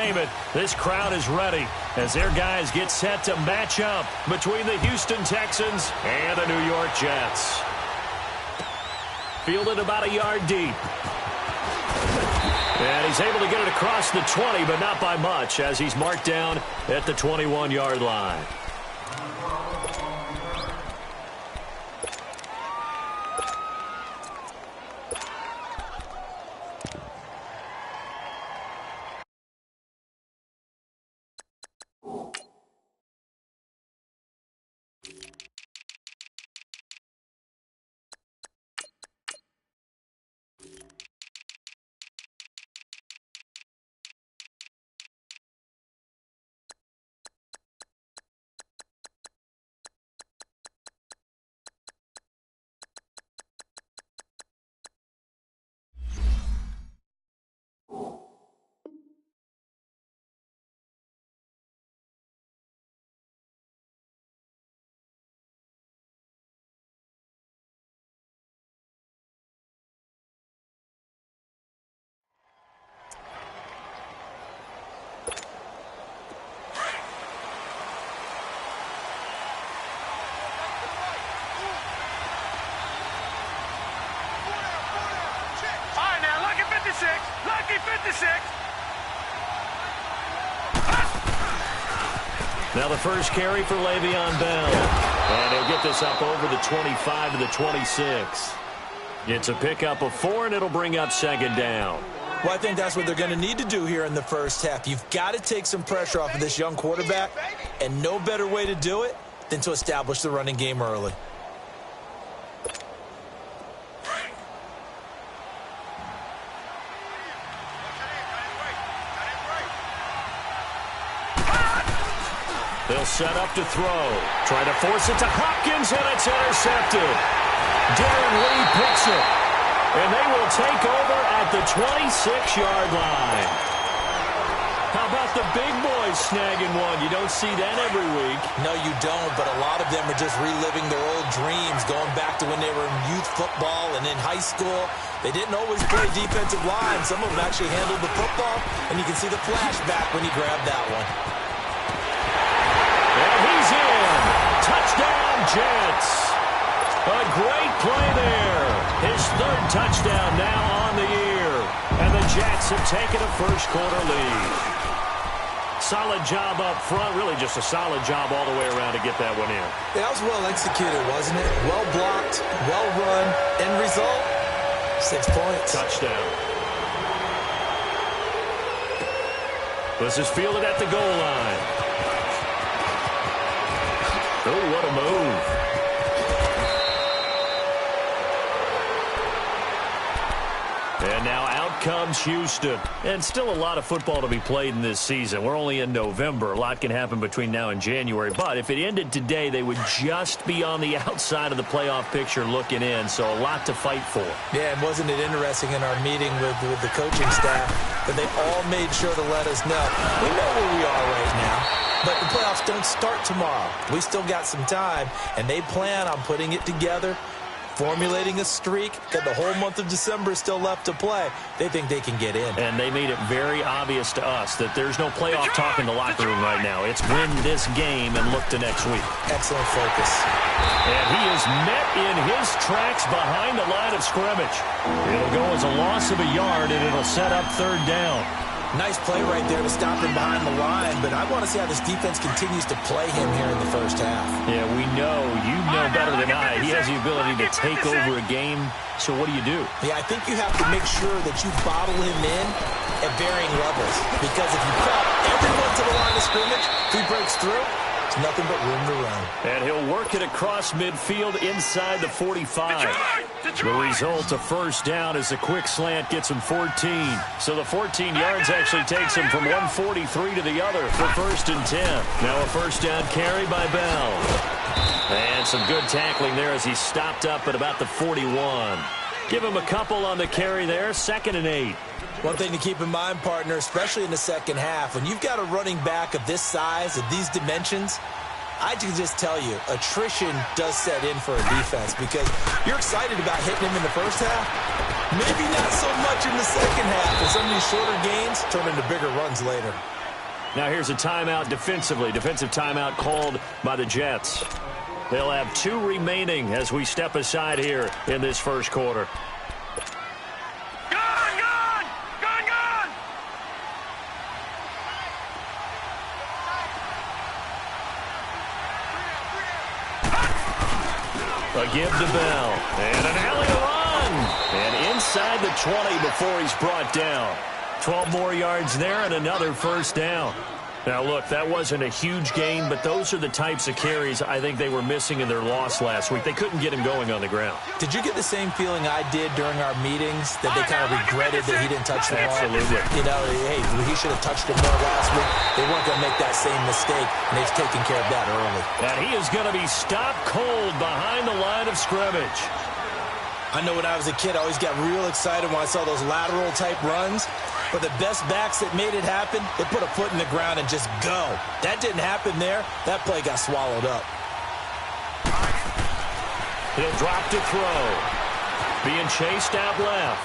name it, this crowd is ready as their guys get set to match up between the Houston Texans and the New York Jets. Fielded about a yard deep. And he's able to get it across the 20, but not by much, as he's marked down at the 21-yard line. Lucky 56. Now the first carry for Le'Veon Bell. And he'll get this up over the 25 to the 26. It's a pickup of 4, and it'll bring up second down. Well, I think that's what they're going to need to do here in the first half. You've got to take some pressure off of this young quarterback, and no better way to do it than to establish the running game early. They'll set up to throw. Try to force it to Hopkins, and it's intercepted. Darren Lee picks it. And they will take over at the 26-yard line. How about the big boys snagging one? You don't see that every week. No, you don't, but a lot of them are just reliving their old dreams, going back to when they were in youth football and in high school. They didn't always play defensive line. Some of them actually handled the football, and you can see the flashback when he grabbed that one. And he's in. Touchdown, Jets. A great play there. His third touchdown now on the year. And the Jets have taken a first-quarter lead. Solid job up front. Really just a solid job all the way around to get that one in. That was well executed, wasn't it? Well blocked, well run. End result, 6 points. Touchdown. This is fielded at the goal line. Oh, what a move. And now out comes Houston. And still a lot of football to be played in this season. We're only in November. A lot can happen between now and January. But if it ended today, they would just be on the outside of the playoff picture looking in. So a lot to fight for. Yeah, and wasn't it interesting in our meeting with the coaching staff that they all made sure to let us know. We know where we are right now. But the playoffs don't start tomorrow. We still got some time, and they plan on putting it together, formulating a streak. Got the whole month of December still left to play. They think they can get in. And they made it very obvious to us that there's no playoff talk in the locker room right now. It's win this game and look to next week. Excellent focus. And he is met in his tracks behind the line of scrimmage. It'll go as a loss of a yard, and it'll set up third down. Nice play right there to stop him behind the line, but I want to see how this defense continues to play him here in the first half. Yeah, we know. You know better than I. He has the ability to take over a game, so what do you do? Yeah, I think you have to make sure that you bottle him in at varying levels, because if you crowd everyone to the line of scrimmage, if he breaks through, it's nothing but room to run. And he'll work it across midfield inside the 45. The result, a first down, as a quick slant gets him 14. So the 14 yards actually takes him from 143 to the other for first and 10. Now a first down carry by Bell. And some good tackling there as he stopped up at about the 41. Give him a couple on the carry there, 2nd and 8. One thing to keep in mind, partner, especially in the second half, when you've got a running back of this size, of these dimensions, I can just tell you, attrition does set in for a defense, because you're excited about hitting him in the first half. Maybe not so much in the second half, and some of these shorter gains turn into bigger runs later. Now here's a timeout defensively. Defensive timeout called by the Jets. They'll have 2 remaining as we step aside here in this first quarter. A give to Bell. And an alley to run. And inside the 20 before he's brought down. 12 more yards there and another first down. Now, look, that wasn't a huge gain, but those are the types of carries I think they were missing in their loss last week. They couldn't get him going on the ground. Did you get the same feeling I did during our meetings, that they kind of regretted that he didn't touch the ball? Absolutely. You know, hey, he should have touched it more last week. They weren't going to make that same mistake, and they've taken care of that early. And he is going to be stopped cold behind the line of scrimmage. I know when I was a kid, I always got real excited when I saw those lateral-type runs. But the best backs that made it happen, they put a foot in the ground and just go. That didn't happen there. That play got swallowed up. He'll drop to throw. Being chased out left.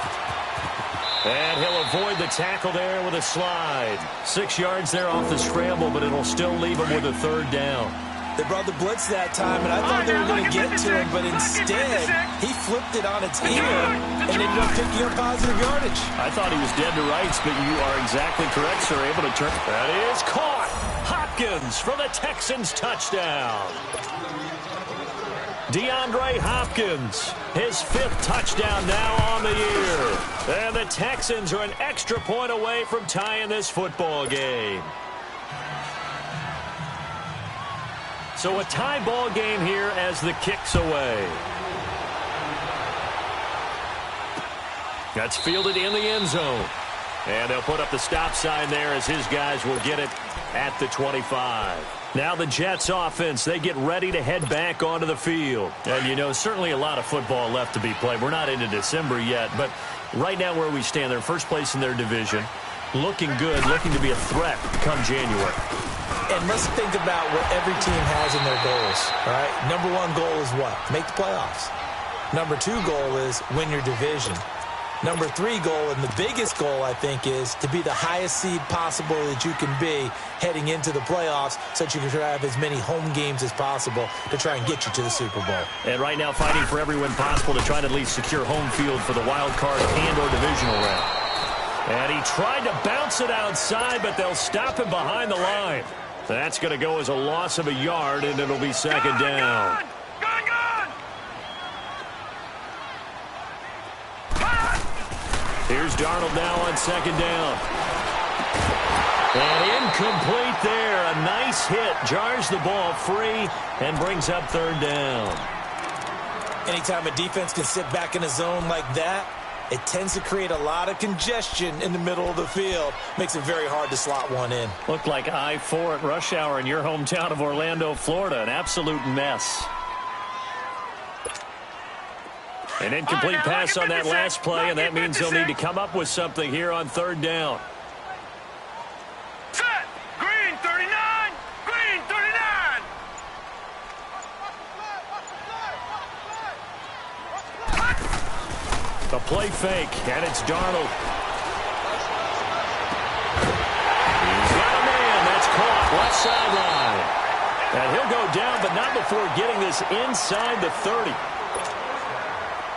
And he'll avoid the tackle there with a slide. 6 yards there off the scramble, but it'll still leave him with a third down. They brought the blitz that time, and I thought they were going to get to him, but instead, he flipped it on its ear and ended up picking up positive yardage. I thought he was dead to rights, but you are exactly correct, sir. Able to turn. That is caught. Hopkins for the Texans touchdown. DeAndre Hopkins, his 5th touchdown now on the year. And the Texans are an extra point away from tying this football game. So a tie ball game here as the kick's away. That's fielded in the end zone. And they'll put up the stop sign there as his guys will get it at the 25. Now the Jets offense, they get ready to head back onto the field. And, you know, certainly a lot of football left to be played. We're not into December yet, but right now where we stand, they're first place in their division. Looking good, looking to be a threat come January. And let's think about what every team has in their goals, all right? Number 1 goal is what? Make the playoffs. Number 2 goal is win your division. Number 3 goal, and the biggest goal, I think, is to be the highest seed possible that you can be heading into the playoffs so that you can have as many home games as possible to try and get you to the Super Bowl. And right now fighting for every win possible to try to at least secure home field for the wild card and or divisional round. And he tried to bounce it outside, but they'll stop him behind the line. That's going to go as a loss of a yard, and it'll be second down. Here's Darnold now on second down. And incomplete there. A nice hit. Jars the ball free and brings up third down. Anytime a defense can sit back in a zone like that, it tends to create a lot of congestion in the middle of the field. Makes it very hard to slot one in. Looked like I-4 at rush hour in your hometown of Orlando, Florida. An absolute mess. An incomplete pass on that last play, and that means they'll need to come up with something here on third down. Set. Green 39. Green 39. A play fake, and it's Darnold. He's got a man. That's caught. Left sideline. And he'll go down, but not before getting this inside the 30.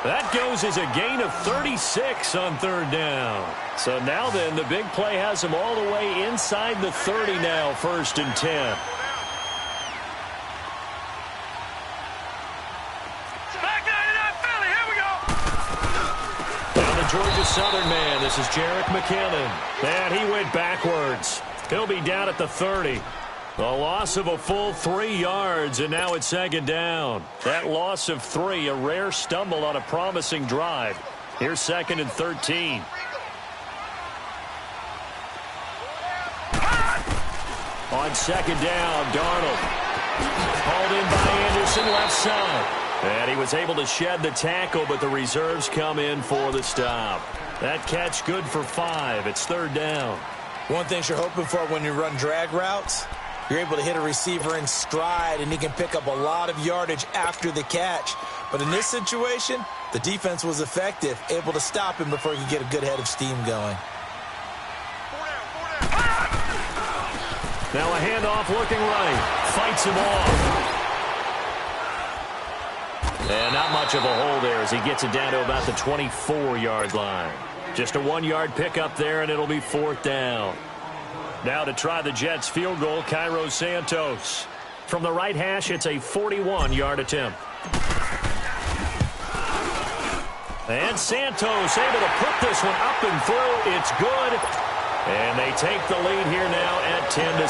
That goes as a gain of 36 on third down. So now then, the big play has him all the way inside the 30 now, 1st and 10. Georgia Southern man. This is Jerick McKinnon. And he went backwards. He'll be down at the 30. A loss of a full 3 yards, and now it's second down. That loss of 3, a rare stumble on a promising drive. Here's 2nd and 13. On second down, Darnold. Hauled in by Anderson, left side. And he was able to shed the tackle, but the reserves come in for the stop. That catch good for 5. It's third down. One thing you're hoping for when you run drag routes, you're able to hit a receiver in stride, and he can pick up a lot of yardage after the catch. But in this situation, the defense was effective, able to stop him before he could get a good head of steam going. Now a handoff looking right. Fights him off. And not much of a hole there as he gets it down to about the 24-yard line. Just a 1-yard pickup there, and it'll be 4th down. Now to try the Jets field goal, Cairo Santos. From the right hash, it's a 41-yard attempt. And Santos able to put this one up and through. It's good. And they take the lead here now at 10-7.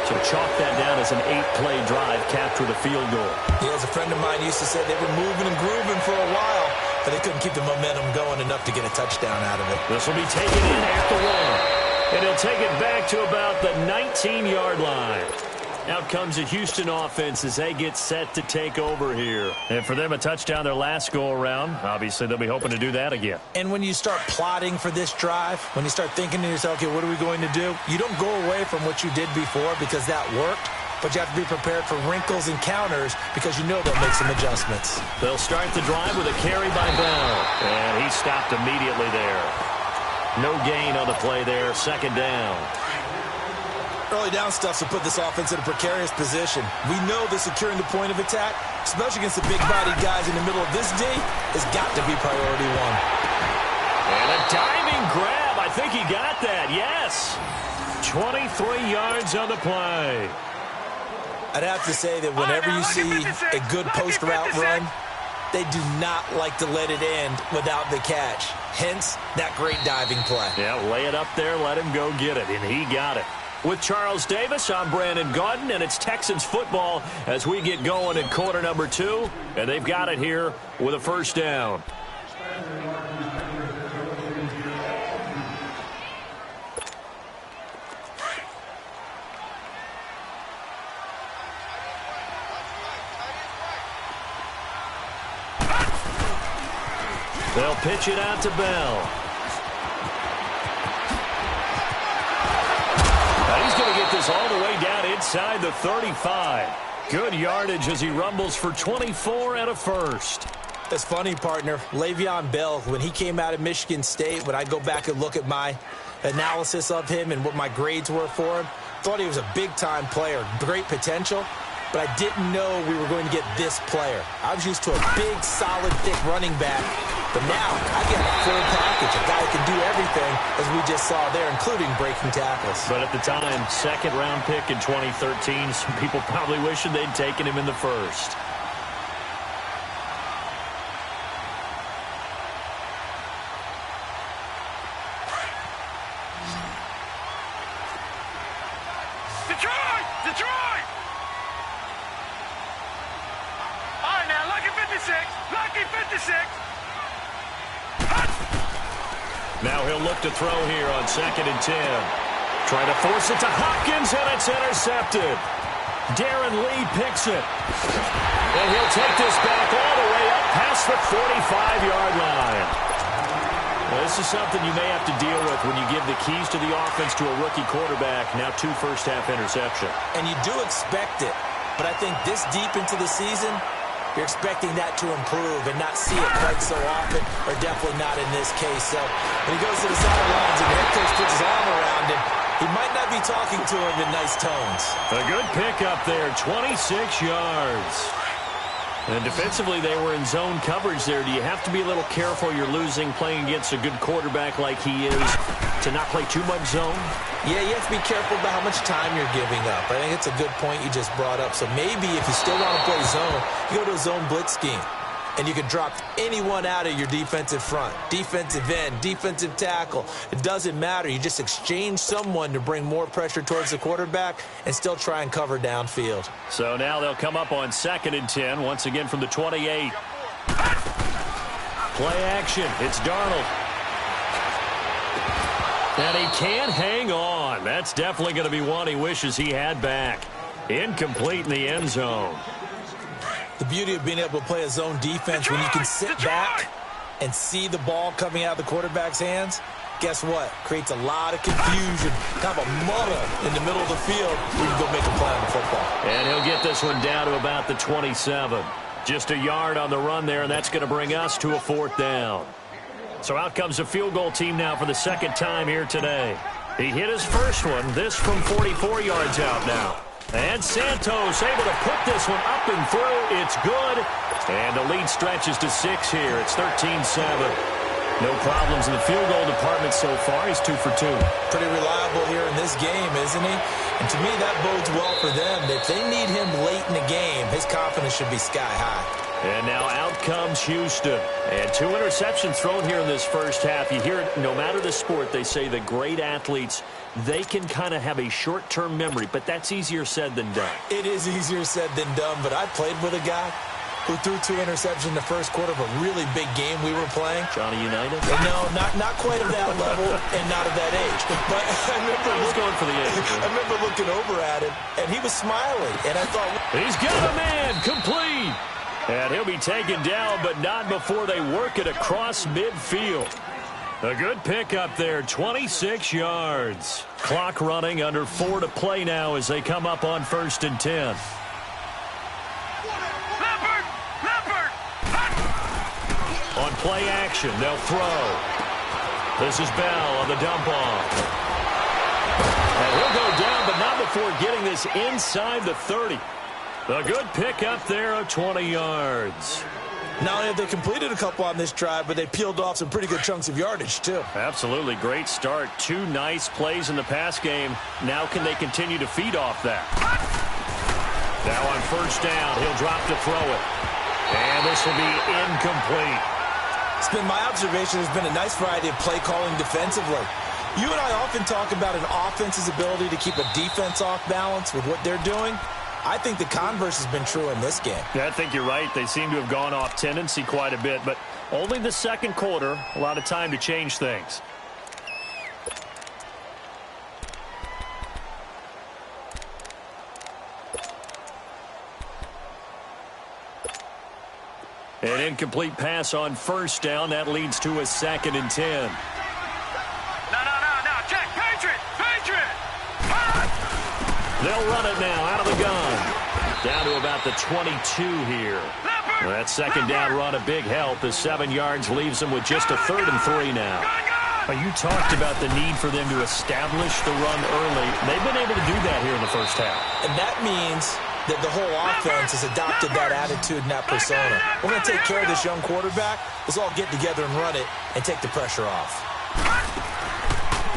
So chalk that down as an 8-play drive, capture the field goal. Yeah, as a friend of mine used to say, they were moving and grooving for a while, but they couldn't keep the momentum going enough to get a touchdown out of it. This will be taken in at the 1. And he'll take it back to about the 19-yard line. Out comes the Houston offense as they get set to take over here. And for them, a touchdown their last go-around. Obviously, they'll be hoping to do that again. And when you start plotting for this drive, when you start thinking to yourself, okay, what are we going to do? You don't go away from what you did before because that worked, but you have to be prepared for wrinkles and counters because you know they'll make some adjustments. They'll start the drive with a carry by Bell. And he stopped immediately there. No gain on the play there. 2nd down. Early down stuff to put this offense in a precarious position. We know that securing the point of attack, especially against the big-bodied guys in the middle of this D, has got to be priority 1. And a diving grab. I think he got that. Yes. 23 yards on the play. I'd have to say that whenever you see a good post-route run, they do not like to let it end without the catch. Hence, that great diving play. Yeah, lay it up there, let him go get it, and he got it. With Charles Davis, I'm Brandon Gaudin, and it's Texans football as we get going in quarter number 2, and they've got it here with a 1st down. They'll pitch it out to Bell. He's going to get this all the way down inside the 35. Good yardage as he rumbles for 24 and a 1st. That's funny, partner. Le'Veon Bell, when he came out of Michigan State, when I go back and look at my analysis of him and what my grades were for him, thought he was a big-time player, great potential, but I didn't know we were going to get this player. I was used to a big, solid, thick running back, but now I get a full package, a guy who can do everything, as we just saw there, including breaking tackles. But at the time, 2nd-round pick in 2013, some people probably wishing they'd taken him in the 1st. Detroit! All right, now, lucky 56. Lucky 56. Now he'll look to throw here on 2nd and 10. Try to force it to Hopkins, and it's intercepted. Darren Lee picks it. And he'll take this back all the way up past the 45-yard line. Well, this is something you may have to deal with when you give the keys to the offense to a rookie quarterback. Now 2 first-half interceptions. And you do expect it. But I think this deep into the season, you're expecting that to improve and not see it quite so often, or definitely not in this case. So when he goes to the sidelines and the head coach puts his arm around him, he might not be talking to him in nice tones. A good pickup there, 26 yards. And defensively, they were in zone coverage there. Do you have to be a little careful you're losing playing against a good quarterback like he is to not play too much zone? Yeah, you have to be careful about how much time you're giving up. I think it's a good point you just brought up. So maybe if you still want to play zone, you go to a zone blitz scheme. And you can drop anyone out of your defensive front, defensive end, defensive tackle. It doesn't matter. You just exchange someone to bring more pressure towards the quarterback and still try and cover downfield. So now they'll come up on 2nd and 10, once again from the 28. Play action. It's Darnold. And he can't hang on. That's definitely going to be one he wishes he had back. Incomplete in the end zone. The beauty of being able to play a zone defense when you can sit back and see the ball coming out of the quarterback's hands, guess what? Creates a lot of confusion, kind of a muddle in the middle of the field where you can go make a play on the football. And he'll get this one down to about the 27. Just a yard on the run there, and that's going to bring us to a 4th down. So out comes the field goal team now for the 2nd time here today. He hit his first one. This from 44 yards out now. And Santos able to put this one up and through. It's good. And the lead stretches to 6 here. It's 13-7. No problems in the field goal department so far. He's 2 for 2. Pretty reliable here in this game, isn't he? And to me, that bodes well for them. If they need him late in the game, his confidence should be sky high. And now out comes Houston. And 2 interceptions thrown here in this first half. You hear it, no matter the sport, they say the great athletes, they can kind of have a short-term memory, but that's easier said than done. It is easier said than done, but I played with a guy who threw 2 interceptions in the first quarter of a really big game we were playing. Johnny Unitas? No, not quite at that level and not at that age. But I remember going for the age. I remember looking over at him, and he was smiling, and I thought, he's got a man, complete. And he'll be taken down, but not before they work it across midfield. A good pickup there, 26 yards. Clock running, under 4 to play now as they come up on 1st and 10. On play action, they'll throw. This is Bell on the dump off. And he'll go down, but not before getting this inside the 30. A good pickup there of 20 yards. Not only have they completed a couple on this drive, but they peeled off some pretty good chunks of yardage, too. Absolutely. Great start. 2 nice plays in the pass game. Now can they continue to feed off that? Now on 1st down, he'll drop to throw it. And this will be incomplete. It's been my observation there's been a nice variety of play calling defensively. You and I often talk about an offense's ability to keep a defense off balance with what they're doing. I think the converse has been true in this game. Yeah, I think you're right. They seem to have gone off tendency quite a bit, but only the second quarter, a lot of time to change things. An incomplete pass on 1st down. That leads to a 2nd and 10. No. Check. Patriot. They'll run it now out of the gun. Down to about the 22 here. That 2nd down run a big help. The 7 yards leaves them with just a 3rd and 3 now. You talked about the need for them to establish the run early. They've been able to do that here in the first half. And that means that the whole offense has adopted that attitude and that persona. We're going to take care of this young quarterback. Let's all get together and run it and take the pressure off.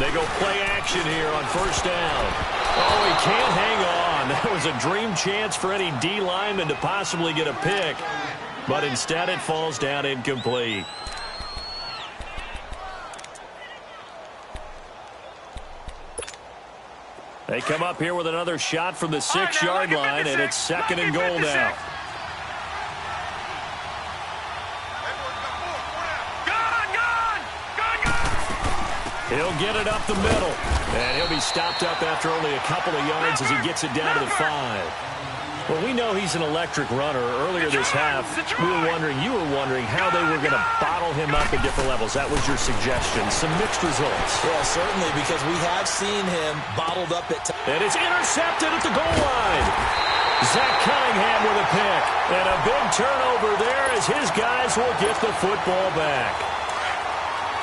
They go play action here on 1st down. Oh, he can't hang on. That was a dream chance for any D lineman to possibly get a pick. But instead it falls down incomplete. They come up here with another shot from the 6-yard line, and it's 2nd and goal now. He'll get it up the middle, and he'll be stopped up after only a couple of yards as he gets it down to the 5. Well, we know he's an electric runner. Earlier this half, you were wondering how they were going to bottle him up at different levels. That was your suggestion. Some mixed results. Yeah, certainly, because we have seen him bottled up at times. And it's intercepted at the goal line. Zach Cunningham with a pick. And a big turnover there as his guys will get the football back.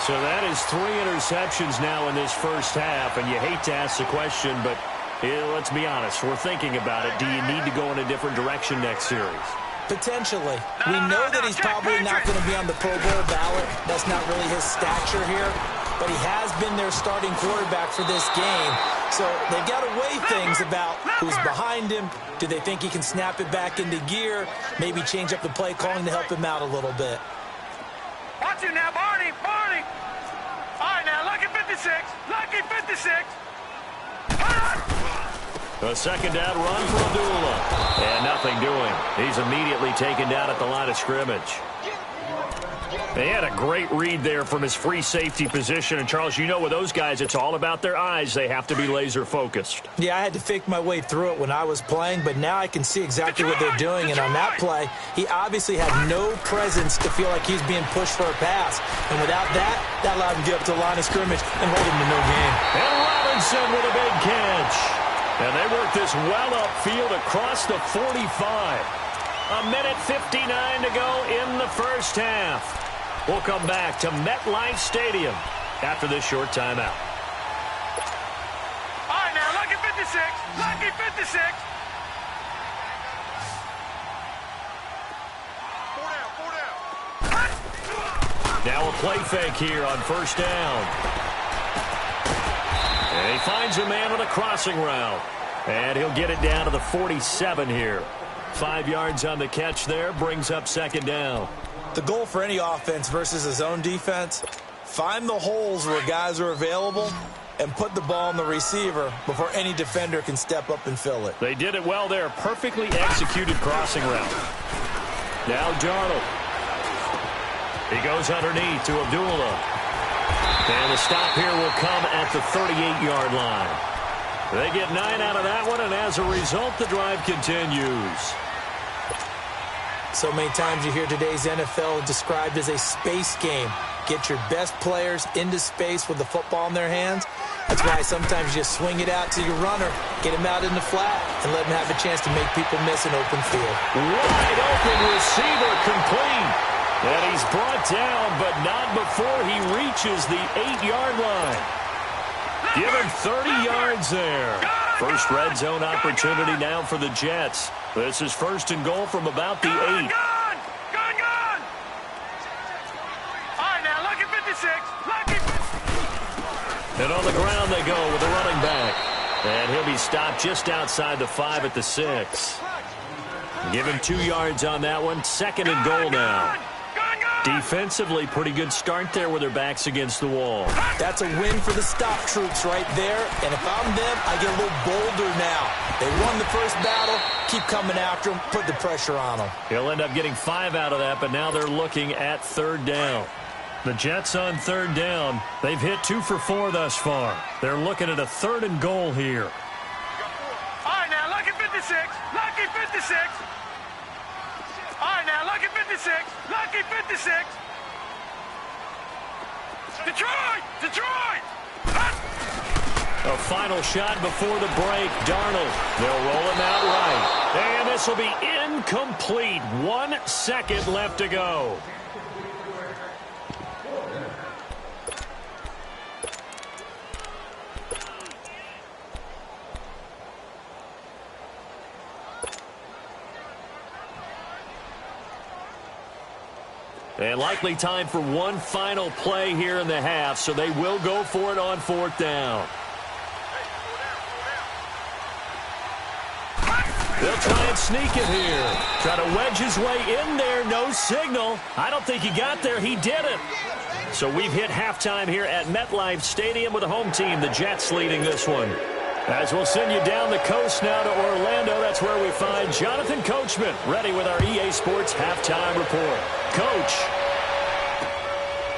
So that is 3 interceptions now in this first half. And you hate to ask the question, but let's be honest. We're thinking about it. Do you need to go in a different direction next series? Potentially. We know that he's probably not going to be on the Pro Bowl ballot. That's not really his stature here. But he has been their starting quarterback for this game. So they've got to weigh things about who's behind him. Do they think he can snap it back into gear? Maybe change up the play calling to help him out a little bit. Watch it now, Barney. All right, now, lucky 56. Lucky 56. A 2nd down run for Abdullah. And nothing doing. He's immediately taken down at the line of scrimmage. They had a great read there from his free safety position. And, Charles, you know with those guys, it's all about their eyes. They have to be laser-focused. Yeah, I had to fake my way through it when I was playing, but now I can see exactly what they're doing. And on that play, he obviously had no presence to feel like he's being pushed for a pass. And without that, that allowed him to get up to the line of scrimmage and hold him to no gain. And Robinson with a big catch. And they work this well upfield across the 45. A minute 59 to go in the first half. We'll come back to MetLife Stadium after this short timeout. 56. Lucky 56. Now a play fake here on first down. And he finds a man on a crossing route. And he'll get it down to the 47 here. 5 yards on the catch there, brings up second down. The goal for any offense versus a zone defense, find the holes where guys are available and put the ball on the receiver before any defender can step up and fill it. They did it well there. Perfectly executed crossing route. Now Darnold. He goes underneath to Abdullah. And the stop here will come at the 38-yard line. They get 9 out of that one, and as a result, the drive continues. So many times you hear today's NFL described as a space game. Get your best players into space with the football in their hands. That's why sometimes you just swing it out to your runner, get him out in the flat, and let him have a chance to make people miss an open field. Wide open receiver complete. And he's brought down, but not before he reaches the 8-yard line. Give him 30 yards there. First red zone opportunity now for the Jets. This is first and goal from about the 8. Gone! All right, now, lucky 56. Lucky. And on the ground they go with the running back. And he'll be stopped just outside the 5 at the 6. Give him 2 yards on that one. Second and goal now. Defensively, pretty good start there with their backs against the wall. That's a win for the stop troops right there. And if I'm them, I get a little bolder now. They won the first battle. Keep coming after them. Put the pressure on them. He'll end up getting 5 out of that, but now they're looking at third down. The Jets on third down. They've hit 2 for 4 thus far. They're looking at a third and goal here. All right, now, lucky 56. Lucky 56. All right, now, lucky 56. Lucky 56. Detroit! A final shot before the break. Darnold. They'll roll him out right. And this will be incomplete. 1 second left to go. And likely time for one final play here in the half, so they will go for it on fourth down. They'll try and sneak it here. Try to wedge his way in there. No signal. I don't think he got there. He didn't. So we've hit halftime here at MetLife Stadium with the home team, the Jets, leading this one. As we'll send you down the coast now to Orlando, that's where we find Jonathan Coachman, ready with our EA Sports halftime report. Coach.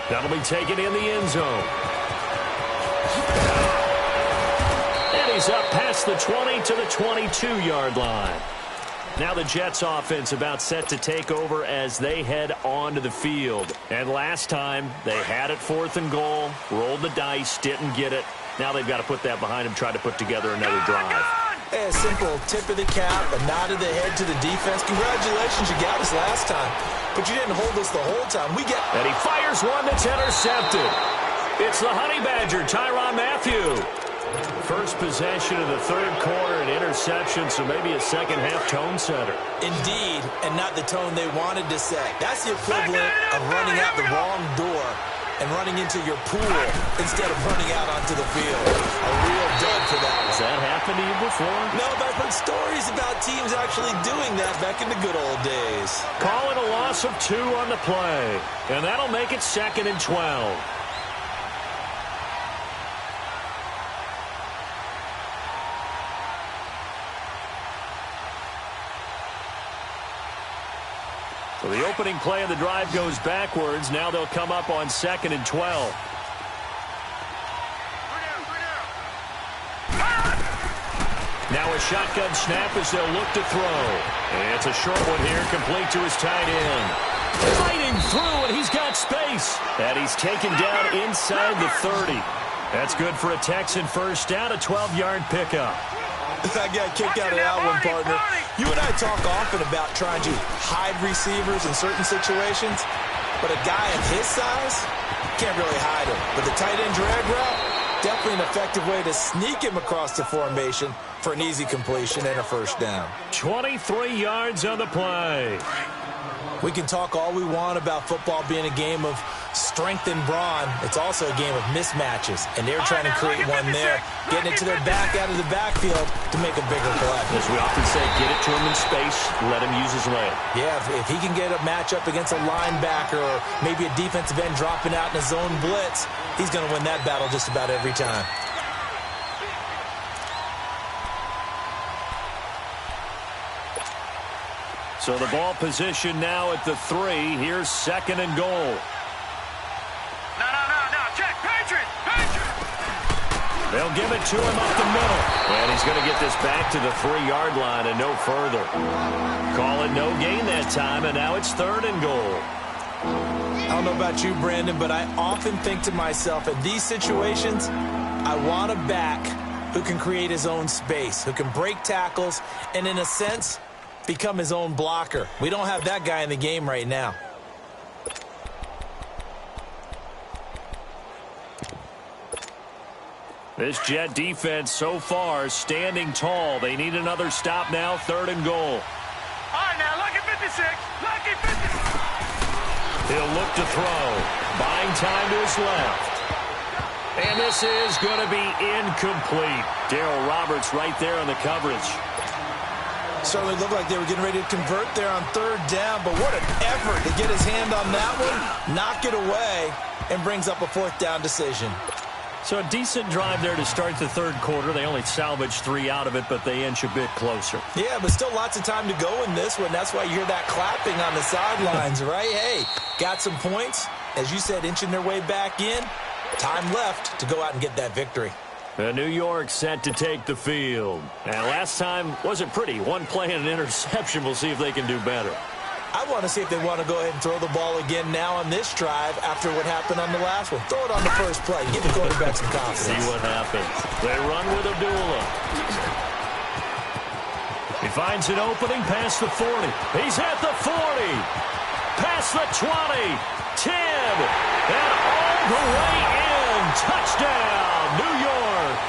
That'll be taken in the end zone. And he's up past the 20 to the 22-yard line. Now the Jets offense about set to take over as they head onto the field. And last time, they had it fourth and goal, rolled the dice, didn't get it. Now they've got to put that behind them, try to put together another drive. Hey, a simple tip of the cap, a nod of the head to the defense. Congratulations, you got us last time. But you didn't hold us the whole time. And he fires one that's intercepted. It's the Honey Badger, Tyrann Mathieu. First possession of the third quarter, an interception, so maybe a second-half tone setter. Indeed, and not the tone they wanted to set. That's the equivalent of running out the wrong door and running into your pool instead of running out onto the field. A real dud for that one. Has that happened to you before? No, but I've heard stories about teams actually doing that back in the good old days. Call it a loss of 2 on the play, and that'll make it 2nd and 12. So the opening play of the drive goes backwards. Now they'll come up on 2nd and 12. Now a shotgun snap as they'll look to throw. And it's a short one here, complete to his tight end. Fighting through, and he's got space. And he's taken down inside the 30. That's good for a Texan first down, a 12-yard pickup. I got kicked out of that one, partner. You and I talk often about trying to hide receivers in certain situations, but a guy of his size can't really hide him. But the tight end drag route, definitely an effective way to sneak him across the formation for an easy completion and a first down. 23 yards on the play. We can talk all we want about football being a game of strength and brawn. It's also a game of mismatches, and they're trying to create one there, getting it to their back out of the backfield to make a bigger play. As we often say, get it to him in space, let him use his leg. Yeah, if he can get a matchup against a linebacker or maybe a defensive end dropping out in a zone blitz, he's going to win that battle just about every time. So the ball position now at the 3. Here's 2nd and goal. No. Check. Patriot. They'll give it to him up the middle. And he's going to get this back to the 3-yard line and no further. Call it no gain that time, and now it's 3rd and goal. I don't know about you, Brandon, but I often think to myself, in these situations, I want a back who can create his own space, who can break tackles, and in a sense, become his own blocker. We don't have that guy in the game right now. This Jet defense so far standing tall. They need another stop now, 3rd and goal. All right, now, lucky 56. Lucky 56. He'll look to throw. Buying time to his left. And this is going to be incomplete. Darryl Roberts right there on the coverage. Certainly looked like they were getting ready to convert there on 3rd down, but what an effort to get his hand on that one, knock it away, and brings up a 4th down decision. So a decent drive there to start the 3rd quarter. They only salvaged 3 out of it, but they inch a bit closer. Yeah, but still lots of time to go in this one. That's why you hear that clapping on the sidelines, right? Hey, got some points. As you said, inching their way back in. Time left to go out and get that victory. New York set to take the field. And last time wasn't pretty. One play and an interception. We'll see if they can do better. I want to see if they want to go ahead and throw the ball again now on this drive after what happened on the last one. Throw it on the first play. Give the quarterback some confidence. See what happens. They run with Abdullah. He finds an opening past the 40. He's at the 40. Past the 20. 10. And all the way in. Touchdown, New York.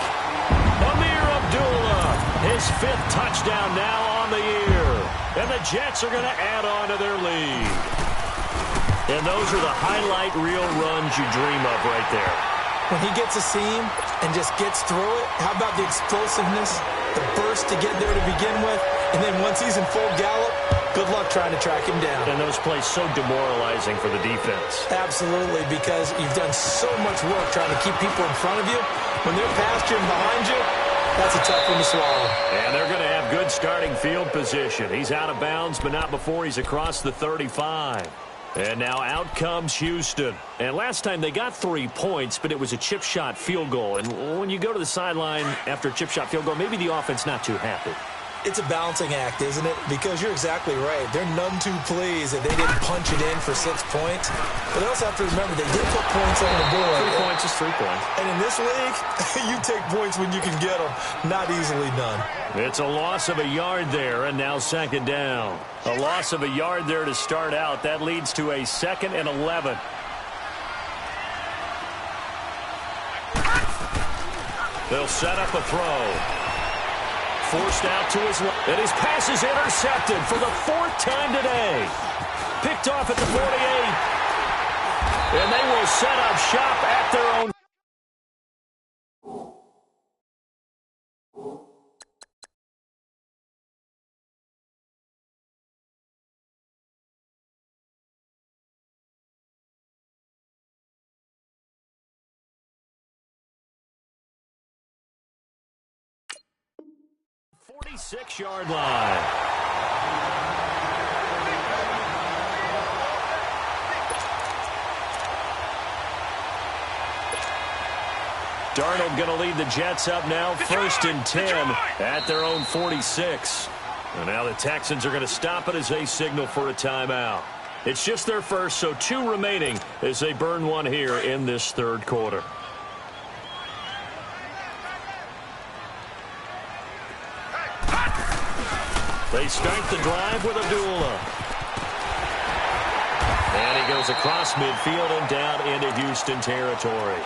Amir Abdullah. His 5th touchdown now on the year. And the Jets are going to add on to their lead. And those are the highlight reel runs you dream of right there. When he gets a seam and just gets through it, how about the explosiveness, the burst to get there to begin with, and then once he's in full gallop, good luck trying to track him down. And those plays so demoralizing for the defense. Absolutely, because you've done so much work trying to keep people in front of you. When they're past you and behind you, that's a tough one to swallow. And they're going to have good starting field position. He's out of bounds, but not before he's across the 35. And now out comes Houston. And last time they got 3 points, but it was a chip shot field goal. And when you go to the sideline after a chip shot field goal, maybe the offense not too happy. It's a balancing act, isn't it? Because you're exactly right. They're none too pleased that they didn't punch it in for 6 points. But they also have to remember they did put points on the board. 3 points is 3 points. And in this league, you take points when you can get them. Not easily done. It's a loss of a yard there, and now 2nd down. A loss of a yard there to start out. That leads to a 2nd and 11. They'll set up a throw. Forced out to his left. And his pass is intercepted for the 4th time today. Picked off at the 48. And they will set up shop at their own. Six-yard line. Darnold going to lead the Jets up now, 1st and 10 at their own 46. And now the Texans are going to stop it as they signal for a timeout. It's just their first, so 2 remaining as they burn one here in this 3rd quarter. They start the drive with Abdullah. And he goes across midfield and down into Houston territory.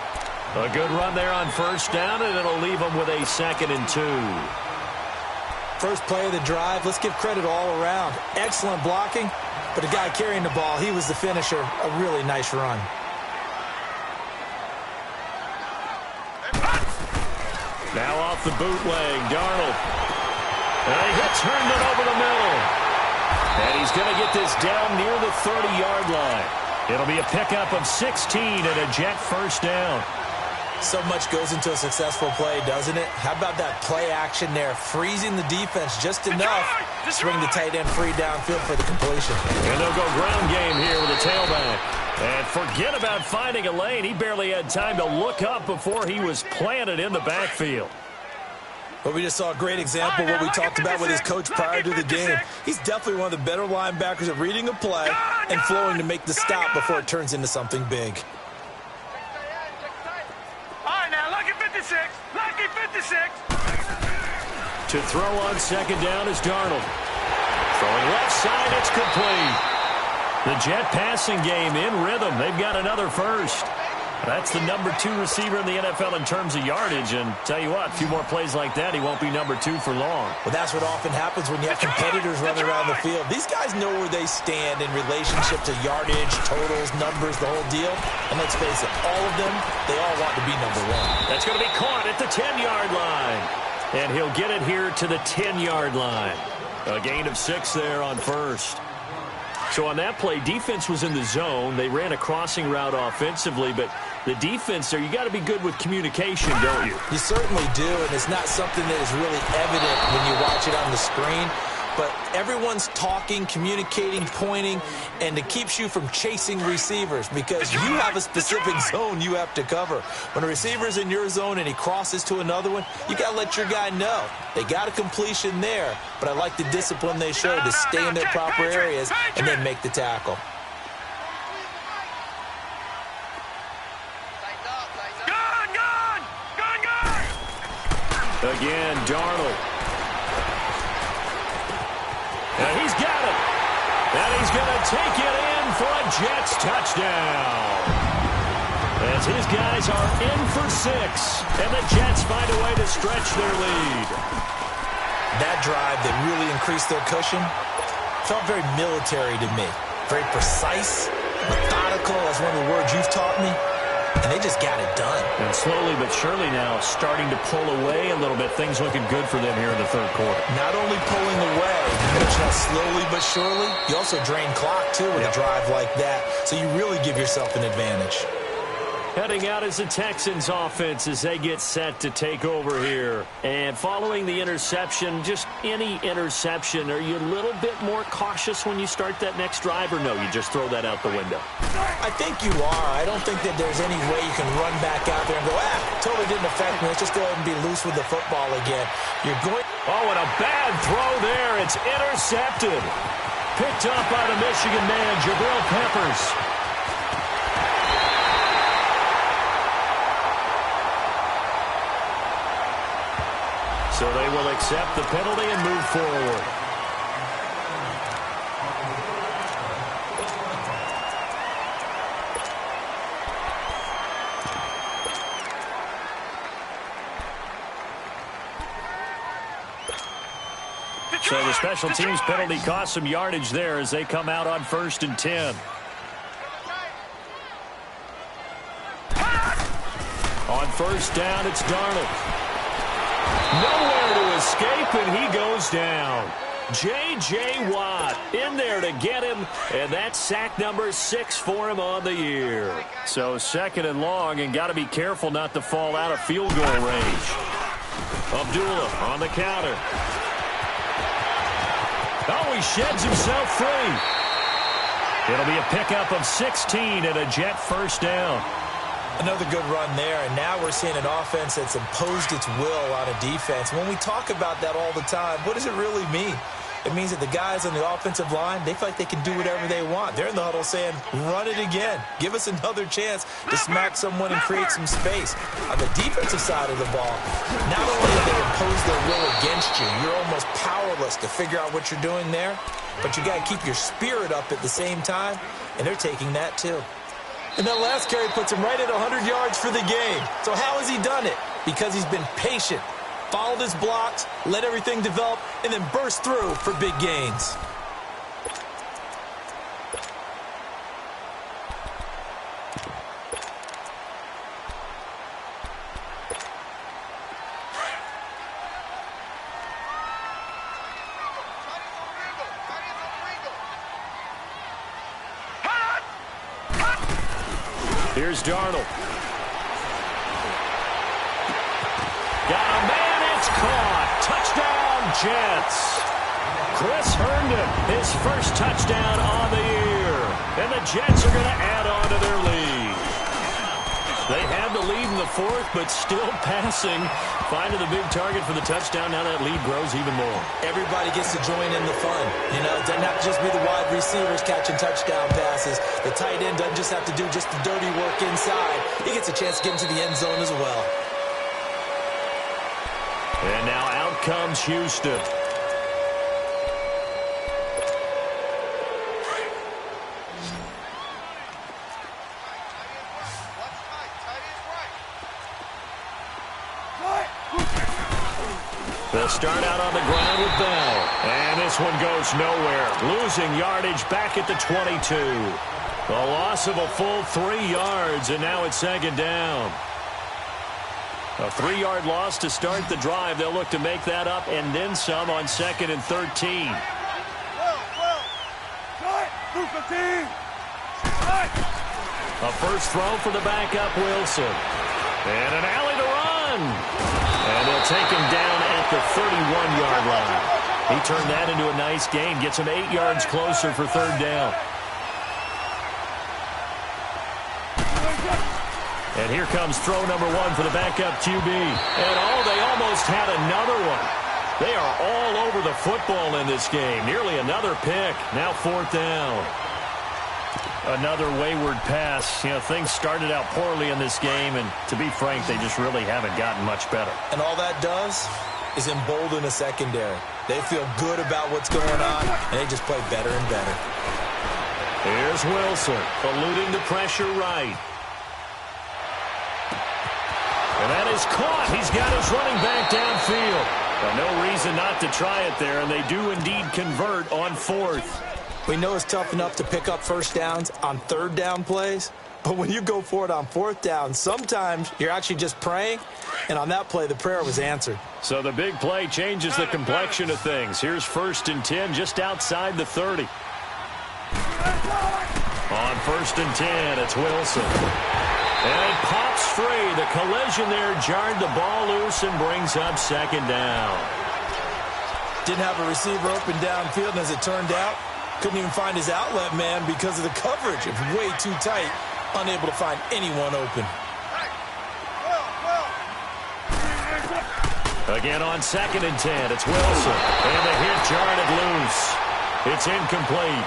A good run there on 1st down, and it'll leave them with a 2nd and 2. first play of the drive. Let's give credit all around. Excellent blocking, but the guy carrying the ball, he was the finisher. A really nice run. Now off the bootleg, Darnold. And he turned it over the middle. And he's going to get this down near the 30-yard line. It'll be a pickup of 16 and a Jet first down. So much goes into a successful play, doesn't it? How about that play action there? Freezing the defense just enough to bring the tight end free downfield for the completion. And they'll go ground game here with a tailback. And forget about finding a lane. He barely had time to look up before he was planted in the backfield. But we just saw a great example of what we talked about with his coach prior to the game. He's definitely one of the better linebackers at reading a play and flowing to make the stop before it turns into something big. All right, now, lucky 56. Lucky 56. To throw on second down is Darnold. Throwing left side, it's complete. The Jet passing game in rhythm. They've got another first. That's the number 2 receiver in the NFL in terms of yardage. And tell you what, a few more plays like that, he won't be number 2 for long. Well, that's what often happens when you have competitors running around the field. These guys know where they stand in relationship to yardage, totals, numbers, the whole deal. And let's face it, all of them, they all want to be number 1. That's going to be caught at the 10-yard line. And he'll get it here to the 10-yard line. A gain of 6 there on first. So on that play, defense was in the zone. They ran a crossing route offensively, but the defense there, you got to be good with communication, don't you? You certainly do, and it's not something that is really evident when you watch it on the screen. But everyone's talking, communicating, pointing, and it keeps you from chasing receivers because you have a specific zone you have to cover. When a receiver's in your zone and he crosses to another one, you got to let your guy know. They got a completion there, but I like the discipline they showed to stay in their proper areas and then make the tackle. Again, Darnold. And he's got it. And he's going to take it in for a Jets touchdown. As his guys are in for 6. And the Jets find a way to stretch their lead. That drive that really increased their cushion felt very military to me. Very precise, methodical, that's one of the words you've taught me. And they just got it done. And slowly but surely now starting to pull away a little bit. Things looking good for them here in the third quarter. Not only pulling away, but slowly but surely, you also drain clock, too, with a drive like that. So you really give yourself an advantage. Heading out is the Texans offense as they get set to take over here. And following the interception, just any interception, are you a little bit more cautious when you start that next drive, or no, you just throw that out the window? I think you are. I don't think that there's any way you can run back out there and go, totally didn't affect me. Let's just go ahead and be loose with the football again. You're going... Oh, and a bad throw there. It's intercepted. Picked up by the Michigan man, Jabril Peppers. So they will accept the penalty and move forward. So the special teams penalty cost some yardage there as they come out on 1st and 10. On 1st down, it's Darnold. Nowhere to escape, and he goes down. J.J. Watt in there to get him, and that's sack number 6 for him on the year. So 2nd and long, and got to be careful not to fall out of field goal range. Abdullah on the counter. Oh, he sheds himself free. It'll be a pickup of 16 and a Jet first down. Another good run there, and now we're seeing an offense that's imposed its will on a defense. When we talk about that all the time, what does it really mean? It means that the guys on the offensive line, they feel like they can do whatever they want. They're in the huddle saying, run it again. Give us another chance to smack someone and create some space. On the defensive side of the ball, not only have they imposed their will against you, you're almost powerless to figure out what you're doing there, but you got to keep your spirit up at the same time, and they're taking that too. And that last carry puts him right at 100 yards for the game. So how has he done it? Because he's been patient, followed his blocks, let everything develop, and then burst through for big gains. Here's Darnold. Got a man, it's caught. Touchdown, Jets. Chris Herndon, his first touchdown on the year. And the Jets are going to add on to their lead. They had the lead in the fourth, but still passing. Finding the big target for the touchdown. Now that lead grows even more. Everybody gets to join in the fun. You know, it doesn't have to just be the wide receivers catching touchdown passes. The tight end doesn't just have to do just the dirty work inside. He gets a chance to get into the end zone as well. And now out comes Houston. They'll start out on the ground with Bell. And this one goes nowhere. Losing yardage back at the 22. A loss of a full 3 yards, and now it's second down. A 3-yard loss to start the drive. They'll look to make that up and then some on 2nd and 13. A first throw for the backup Wilson. And an alley to run. And they'll take him down at the 31-yard line. He turned that into a nice gain. Gets him 8 yards closer for third down. And here comes throw number 1 for the backup QB. And they almost had another one. They are all over the football in this game. Nearly another pick. Now fourth down. Another wayward pass. You know, things started out poorly in this game, and to be frank, they just really haven't gotten much better. And all that does is embolden a secondary. They feel good about what's going on, and they just play better and better. Here's Wilson, eluding the pressure right. And that is caught. He's got his running back downfield. But no reason not to try it there, and they do indeed convert on fourth. We know it's tough enough to pick up first downs on third down plays, but when you go for it on fourth down, sometimes you're actually just praying, and on that play, the prayer was answered. So the big play changes the complexion of things. Here's 1st and 10 just outside the 30. On 1st and 10, it's Wilson. And it pops free. The collision there jarred the ball loose and brings up second down. Didn't have a receiver open downfield, and as it turned out, couldn't even find his outlet man because of the coverage. It was way too tight, unable to find anyone open. Again on 2nd and 10, it's Wilson. And the hit jarred it loose. It's incomplete.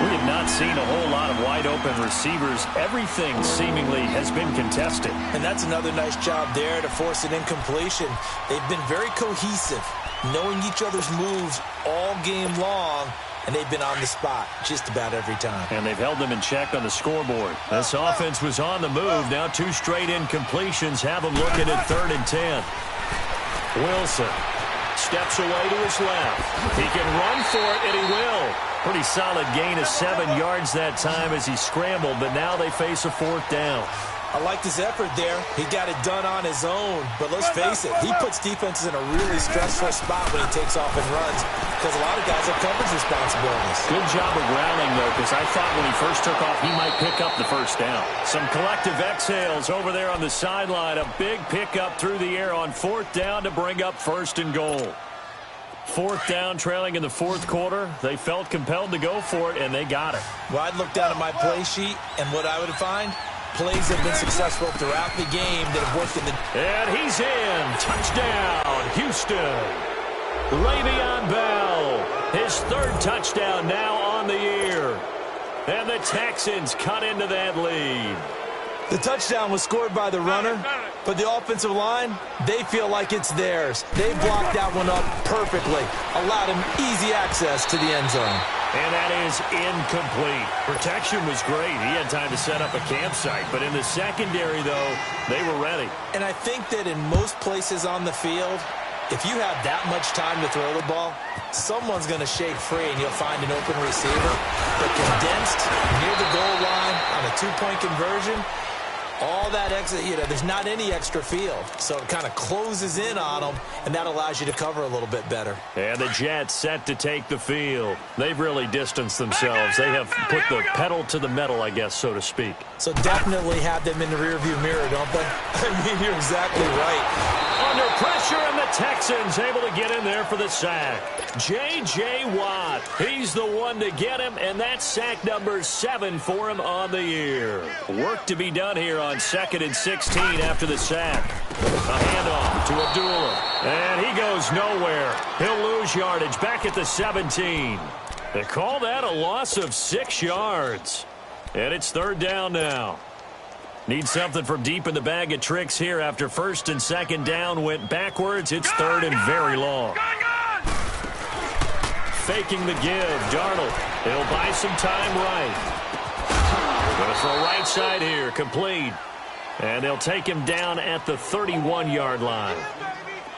We have not seen a whole lot of wide-open receivers. Everything seemingly has been contested. And that's another nice job there to force an incompletion. They've been very cohesive, knowing each other's moves all game long, and they've been on the spot just about every time. And they've held them in check on the scoreboard. This offense was on the move. Now 2 straight incompletions have them looking at 3rd and 10. Wilson steps away to his left. He can run for it, and he will. Pretty solid gain of 7 yards that time as he scrambled, but now they face a fourth down. I liked his effort there. He got it done on his own, but let's face it, he puts defenses in a really stressful spot when he takes off and runs because a lot of guys have coverage responsibilities. Good job of rallying, though, because I thought when he first took off, he might pick up the first down. Some collective exhales over there on the sideline. A big pickup through the air on fourth down to bring up 1st and goal. Fourth down, trailing in the fourth quarter. They felt compelled to go for it, and they got it. Well, I'd look down at my play sheet, and what I would find, plays have been successful throughout the game that have worked in the... And he's in. Touchdown, Houston. Le'Veon Bell, his 3rd touchdown now on the year. And the Texans cut into that lead. The touchdown was scored by the runner, but the offensive line, they feel like it's theirs. They blocked that one up perfectly, allowed him easy access to the end zone. And that is incomplete. Protection was great. He had time to set up a campsite. But in the secondary, though, they were ready. And I think that in most places on the field, if you have that much time to throw the ball, someone's going to shake free and you'll find an open receiver. But condensed near the goal line on a two-point conversion, all that extra, there's not any extra field. So it kind of closes in on them, and that allows you to cover a little bit better. And the Jets set to take the field. They've really distanced themselves. They have put the pedal to the metal, I guess, so to speak. So definitely have them in the rearview mirror, don't they? I mean, you're exactly right. Under pressure, and the Texans able to get in there for the sack. J.J. Watt, he's the one to get him, and that's sack number 7 for him on the year. Work to be done here on 2nd and 16 after the sack. A handoff to Abdullah, and he goes nowhere. He'll lose yardage back at the 17. They call that a loss of 6 yards, and it's 3rd down now. Need something from deep in the bag of tricks here after 1st and 2nd down went backwards. It's 3rd and very long. Faking the give. Darnold. He'll buy some time right. Going to throw right side here. Complete. And they'll take him down at the 31-yard line.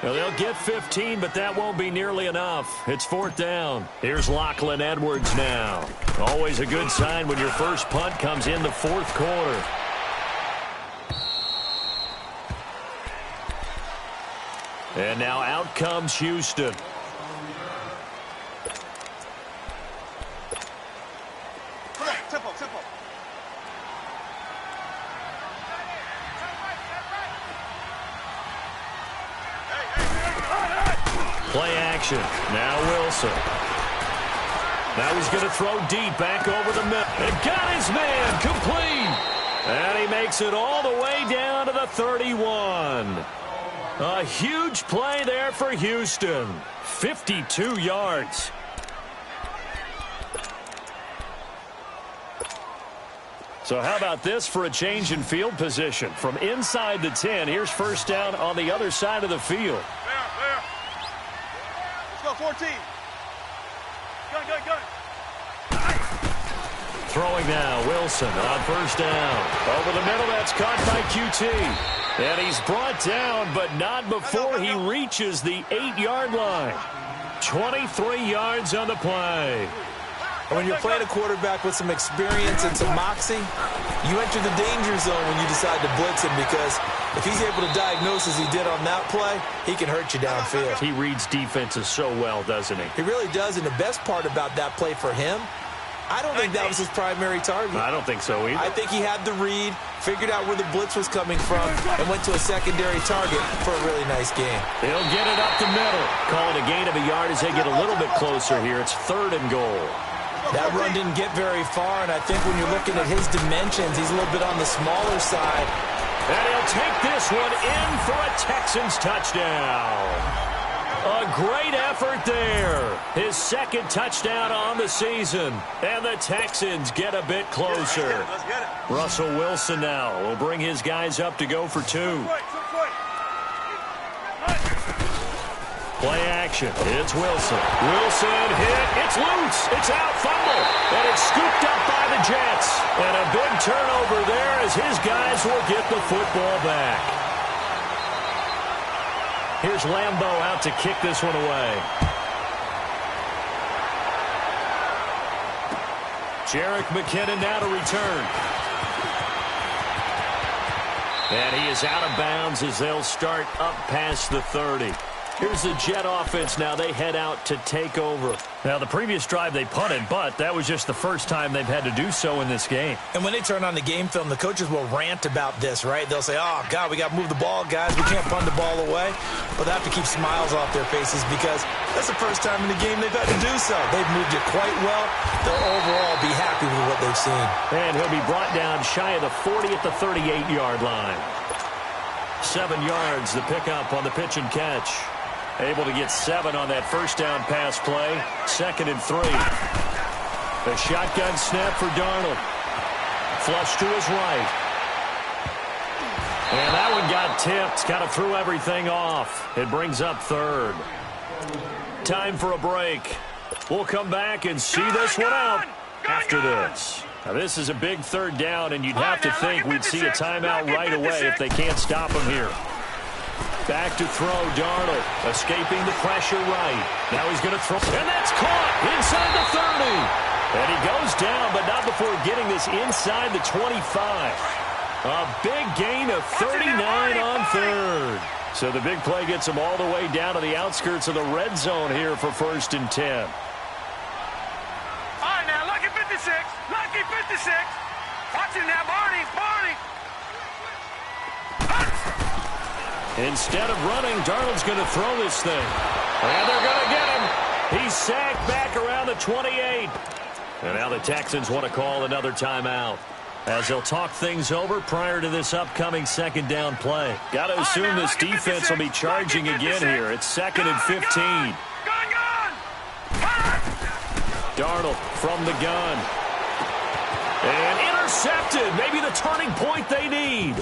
Now, they'll get 15, but that won't be nearly enough. It's 4th down. Here's Lachlan Edwards now. Always a good sign when your first punt comes in the 4th quarter. And now out comes Houston. Tempo. Play action. Now Wilson. Now he's going to throw deep back over the middle. And got his man complete. And he makes it all the way down to the 31. A huge play there for Houston. 52 yards. So how about this for a change in field position? From inside the 10, here's 1st down on the other side of the field. There. Let's go, 14. Go. Throwing now, Wilson on 1st down. Over the middle, that's caught by QT. And he's brought down, but not before he reaches the 8-yard line. 23 yards on the play. When you're playing a quarterback with some experience and some moxie, you enter the danger zone when you decide to blitz him, because if he's able to diagnose as he did on that play, he can hurt you downfield. He reads defenses so well, doesn't he? He really does, and the best part about that play for him, I don't think that was his primary target. I don't think so either. I think he had the read, figured out where the blitz was coming from, and went to a secondary target for a really nice game. He'll get it up the middle. Call it a gain of a yard as they get a little bit closer here. It's 3rd and goal. That run didn't get very far, and I think when you're looking at his dimensions, he's a little bit on the smaller side. And he'll take this one in for a Texans touchdown. A great effort there. His 2nd touchdown on the season. And the Texans get a bit closer. Russell Wilson now will bring his guys up to go for 2. Play action. It's Wilson. Wilson hit. It's loose. It's out. Fumble. And it's scooped up by the Jets. And a big turnover there as his guys will get the football back. Here's Lambeau out to kick this one away. Jerick McKinnon now to return. And he is out of bounds as they'll start up past the 30. Here's the Jet offense now. They head out to take over. Now, the previous drive they punted, but that was just the first time they've had to do so in this game. And when they turn on the game film, the coaches will rant about this, right? They'll say, oh, God, we got to move the ball, guys. We can't punt the ball away. But they have to keep smiles off their faces because that's the first time in the game they've had to do so. They've moved it quite well. They'll overall be happy with what they've seen. And he'll be brought down shy of the 40 at the 38-yard line. 7 yards, the pickup on the pitch and catch. Able to get 7 on that 1st down pass play. 2nd and 3. The shotgun snap for Darnold. Flush to his right. And that one got tipped. Kind of threw everything off. It brings up 3rd. Time for a break. We'll come back and see this one out after this. Now, this is a big third down, and you'd have to think we'd see a timeout right away if they can't stop him here. Back to throw, Darnold, escaping the pressure right. Now he's going to throw, and that's caught inside the 30. And he goes down, but not before getting this inside the 25. A big gain of 39 on third. So the big play gets him all the way down to the outskirts of the red zone here for 1st and 10. All right, now, lucky 56. Lucky 56. Watch him now, Barney. Instead of running, Darnold's going to throw this thing. And they're going to get him. He's sacked back around the 28. And now the Texans want to call another timeout, as they'll talk things over prior to this upcoming 2nd down play. Got to assume this defense will be charging again here. It's 2nd and 15. Darnold from the gun. And intercepted. Maybe the turning point they need.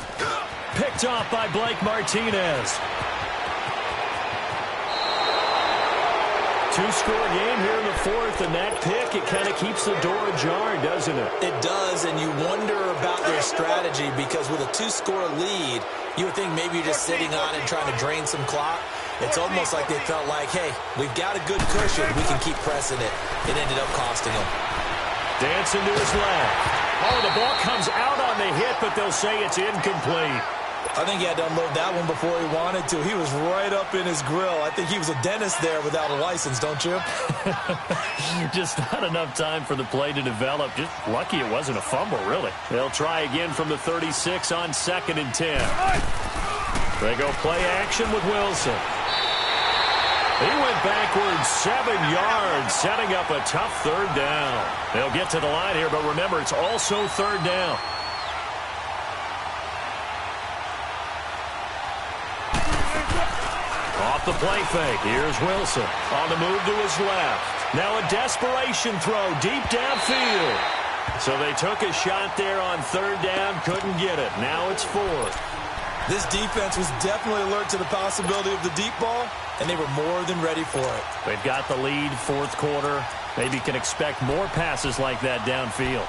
Picked off by Blake Martinez. Two-score game here in the 4th, and that pick, it kind of keeps the door ajar, doesn't it? It does, and you wonder about their strategy, because with a 2-score lead, you would think maybe you're just sitting on and trying to drain some clock. It's almost like they felt like, hey, we've got a good cushion. We can keep pressing it. It ended up costing them. Dancing to his left. Oh, the ball comes out on the hit, but they'll say it's incomplete. I think he had to unload that one before he wanted to. He was right up in his grill. I think he was a dentist there without a license, don't you? Just not enough time for the play to develop. Just lucky it wasn't a fumble, really. They'll try again from the 36 on 2nd and 10. They go play action with Wilson. He went backwards 7 yards, setting up a tough 3rd down. They'll get to the line here, but remember, it's also 3rd down. Off the play fake. Here's Wilson on the move to his left. Now a desperation throw deep downfield. So they took a shot there on 3rd down, couldn't get it. Now it's 4th. This defense was definitely alert to the possibility of the deep ball, and they were more than ready for it. They've got the lead, 4th quarter. Maybe can expect more passes like that downfield.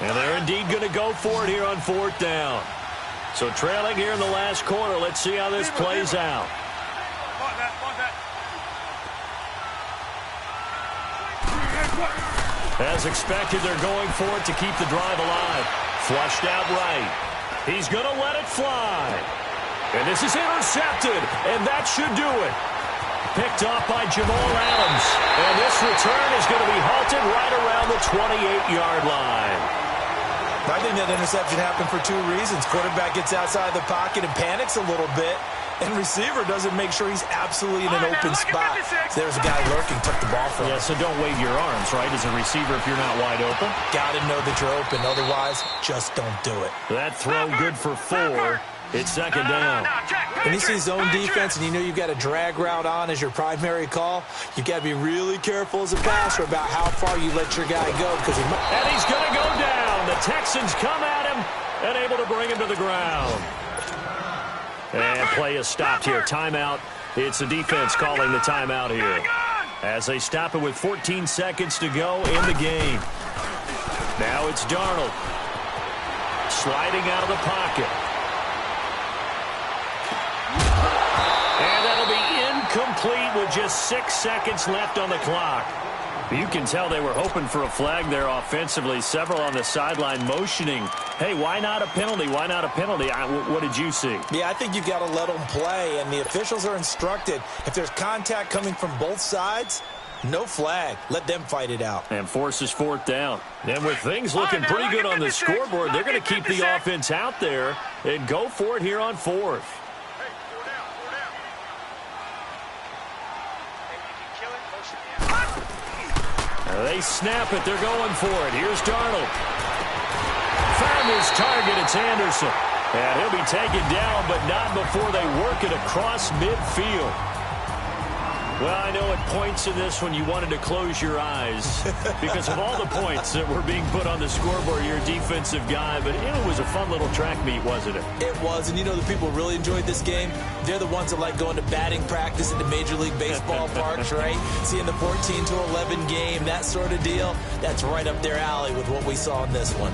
And they're indeed going to go for it here on 4th down. So trailing here in the last quarter. Let's see how this plays out. As expected, they're going for it to keep the drive alive. Flushed out right. He's going to let it fly. And this is intercepted, and that should do it. Picked off by Jamal Adams. And this return is going to be halted right around the 28-yard line. I think that interception happened for 2 reasons. Quarterback gets outside the pocket and panics a little bit, and receiver doesn't make sure he's absolutely in an open spot. So there's a guy lurking, took the ball from him. Yeah, so don't wave your arms, right, as a receiver if you're not wide open. Got to know that you're open. Otherwise, just don't do it. That throw good for 4. It's 2nd down. When you see zone defense and you know you've got a drag route on as your primary call, you've got to be really careful as a passer about how far you let your guy go. And he's going to go down. The Texans come at him and able to bring him to the ground. And play is stopped here. Timeout. It's the defense calling the timeout here, as they stop it with 14 seconds to go in the game. Now it's Darnold sliding out of the pocket. And that'll be incomplete with just 6 seconds left on the clock. You can tell they were hoping for a flag there offensively. Several on the sideline motioning, hey, why not a penalty? Why not a penalty? What did you see? Yeah, I think you've got to let them play, and the officials are instructed. If there's contact coming from both sides, no flag. Let them fight it out. And forces 4th down. And with things looking pretty good on the scoreboard, they're going to keep the offense out there and go for it here on 4th. They snap it. They're going for it. Here's Darnold. Found his target. It's Anderson. And he'll be taken down, but not before they work it across midfield. Well, I know at points in this one you wanted to close your eyes because of all the points that were being put on the scoreboard. You're a defensive guy, but it was a fun little track meet, wasn't it? It was, and you know the people who really enjoyed this game? They're the ones that like going to batting practice at the Major League Baseball parks, right? Seeing the 14-11 game, that sort of deal. That's right up their alley with what we saw in this one.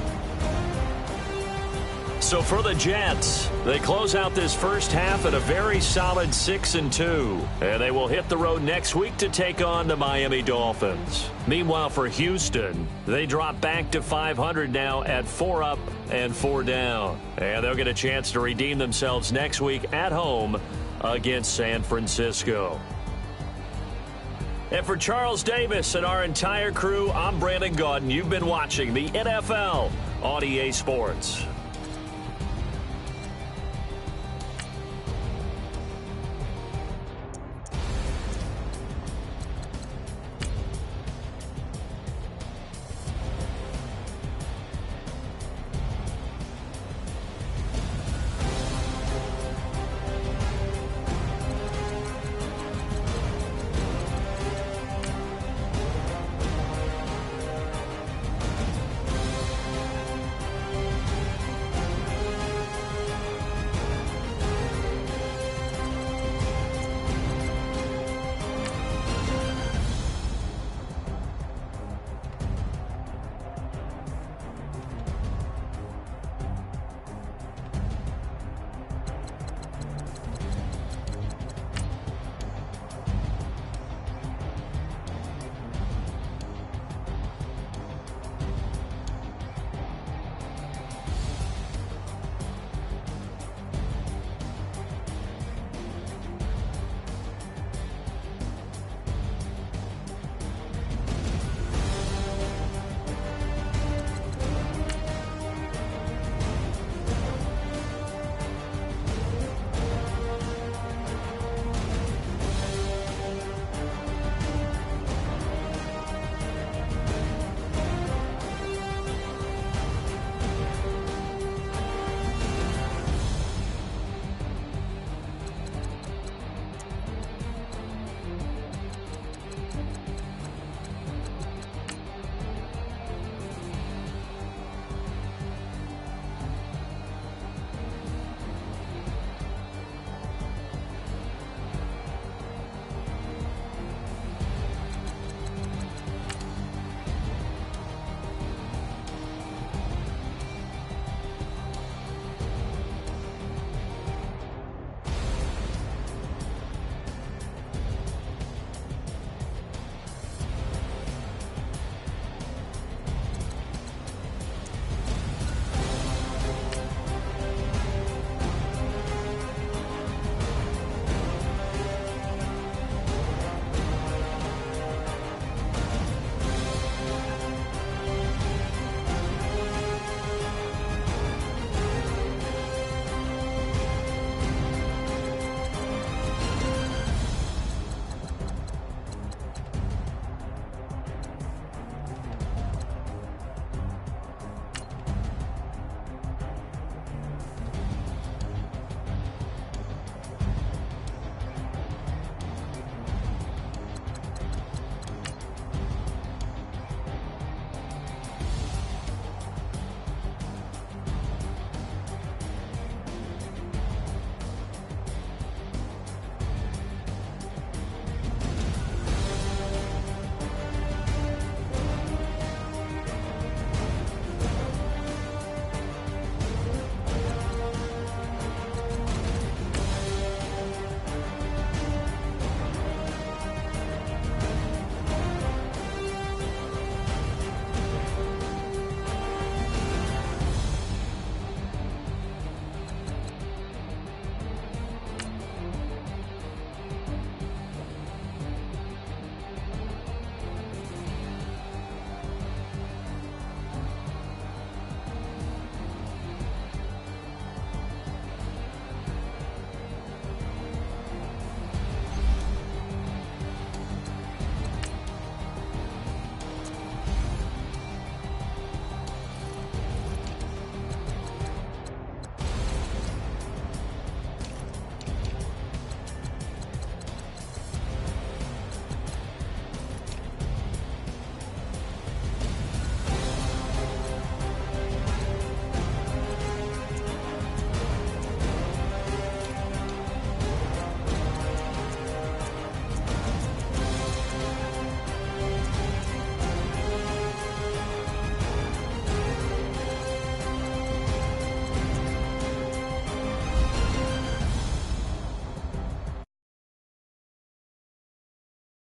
So for the Jets, they close out this first half at a very solid 6-2. And they will hit the road next week to take on the Miami Dolphins. Meanwhile, for Houston, they drop back to 500 now at 4 up and 4 down. And they'll get a chance to redeem themselves next week at home against San Francisco. And for Charles Davis and our entire crew, I'm Brandon Gaudin. You've been watching the NFL on EA Sports.